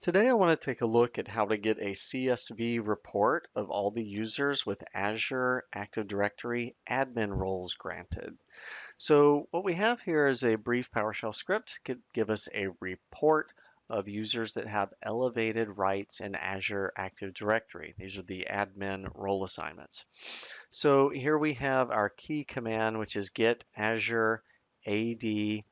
Today I want to take a look at how to get a CSV report of all the users with Azure Active Directory admin roles granted. So what we have here is a brief PowerShell script to give us a report of users that have elevated rights in Azure Active Directory. These are the admin role assignments. So here we have our key command, which is get Azure AD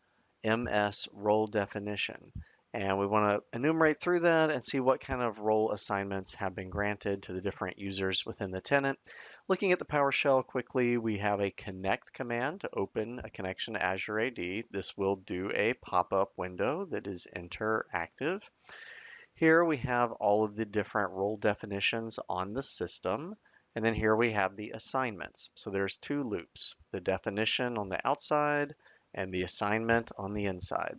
MS role definition. And we want to enumerate through that and see what kind of role assignments have been granted to the different users within the tenant. Looking at the PowerShell quickly, we have a connect command to open a connection to Azure AD. This will do a pop-up window that is interactive. Here we have all of the different role definitions on the system. And then here we have the assignments. So there's two loops, the definition on the outside and the assignment on the inside.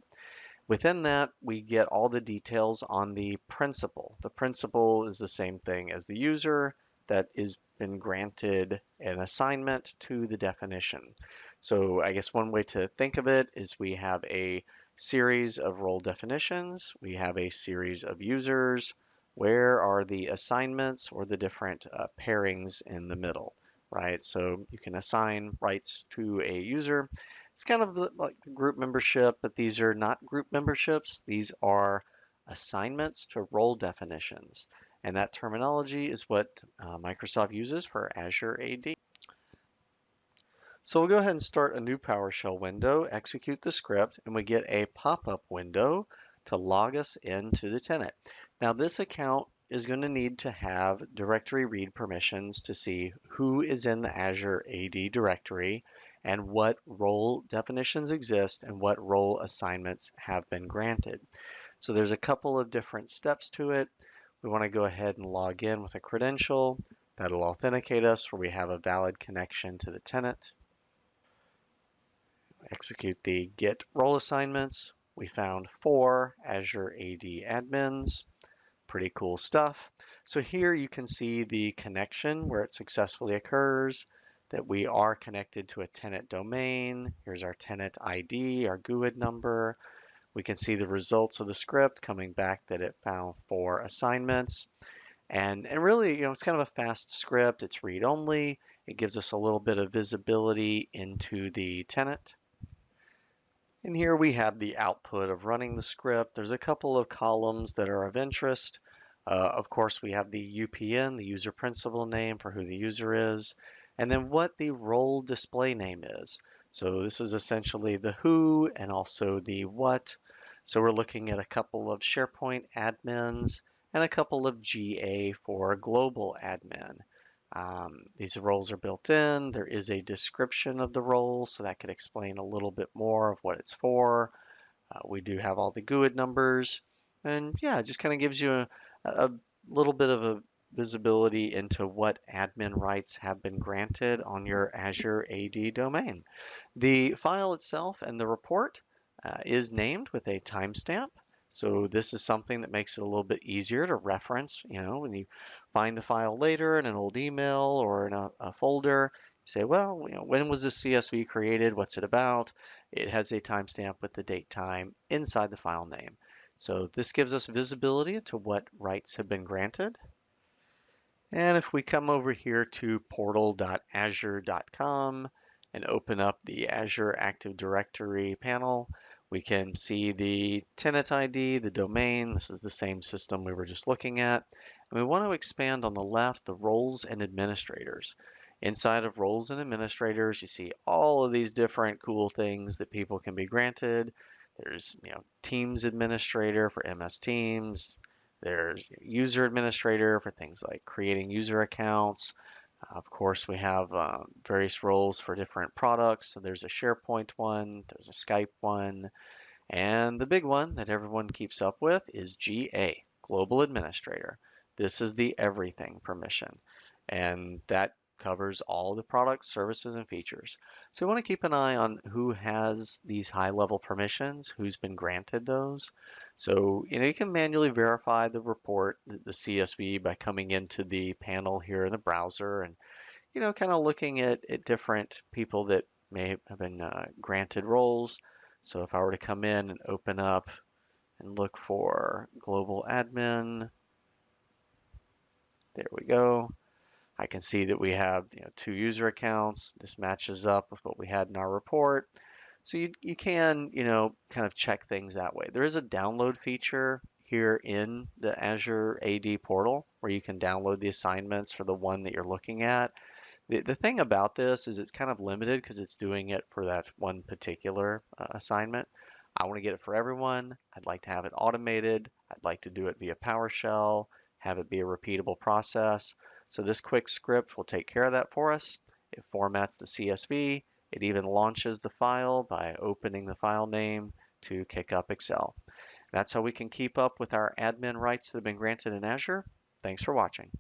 Within that, we get all the details on the principal. The principal is the same thing as the user that is been granted an assignment to the definition. So I guess one way to think of it is we have a series of role definitions, we have a series of users. Where are the assignments or the different pairings in the middle, right? So you can assign rights to a user. It's kind of like the group membership, but these are not group memberships. These are assignments to role definitions. And that terminology is what Microsoft uses for Azure AD. So we'll go ahead and start a new PowerShell window, execute the script, and we get a pop-up window to log us into the tenant. Now this account is going to need to have directory read permissions to see who is in the Azure AD directory and what role definitions exist and what role assignments have been granted. So there's a couple of different steps to it. We want to go ahead and log in with a credential. That'll authenticate us where we have a valid connection to the tenant. Execute the get role assignments. We found 4 Azure AD admins. Pretty cool stuff. So here you can see the connection where it successfully occurs, that we are connected to a tenant domain. Here's our tenant ID, our GUID number. We can see the results of the script coming back that it found 4 assignments. And really, it's kind of a fast script. It's read only. It gives us a little bit of visibility into the tenant. And here we have the output of running the script. There's a couple of columns that are of interest. Of course, we have the UPN, the user principal name for who the user is, and then what the role display name is. So this is essentially the who and also the what. So we're looking at a couple of SharePoint admins and a couple of GA for global admin. These roles are built in. There is a description of the role, so that could explain a little bit more of what it's for. We do have all the GUID numbers, and yeah, it just kind of gives you a little bit of a visibility into what admin rights have been granted on your Azure AD domain. The file itself and the report is named with a timestamp. So this is something that makes it a little bit easier to reference, when you find the file later in an old email or in a folder, you say, well, when was this CSV created? What's it about? It has a timestamp with the date time inside the file name. So this gives us visibility into what rights have been granted. And if we come over here to portal.azure.com and open up the Azure Active Directory panel, we can see the tenant ID, the domain. This is the same system we were just looking at. And we want to expand on the left the roles and administrators. Inside of roles and administrators, you see all of these different cool things that people can be granted. There's, Teams administrator for MS Teams. There's user administrator for things like creating user accounts. Of course, we have various roles for different products. So there's a SharePoint one, there's a Skype one, and the big one that everyone keeps up with is GA, Global Administrator. This is the everything permission, and that covers all the products, services, and features. So we want to keep an eye on who has these high-level permissions, who's been granted those. So, you can manually verify the report, the CSV, by coming into the panel here in the browser and, kind of looking at different people that may have been granted roles. So if I were to come in and open up and look for global admin. There we go. I can see that we have 2 user accounts. This matches up with what we had in our report. So you can, kind of check things that way. There is a download feature here in the Azure AD portal where you can download the assignments for the one that you're looking at. The thing about this is it's kind of limited because it's doing it for that one particular assignment. I want to get it for everyone. I'd like to have it automated. I'd like to do it via PowerShell, have it be a repeatable process. So this quick script will take care of that for us. It formats the CSV. It even launches the file by opening the file name to kick up Excel. That's how we can keep up with our admin rights that have been granted in Azure. Thanks for watching.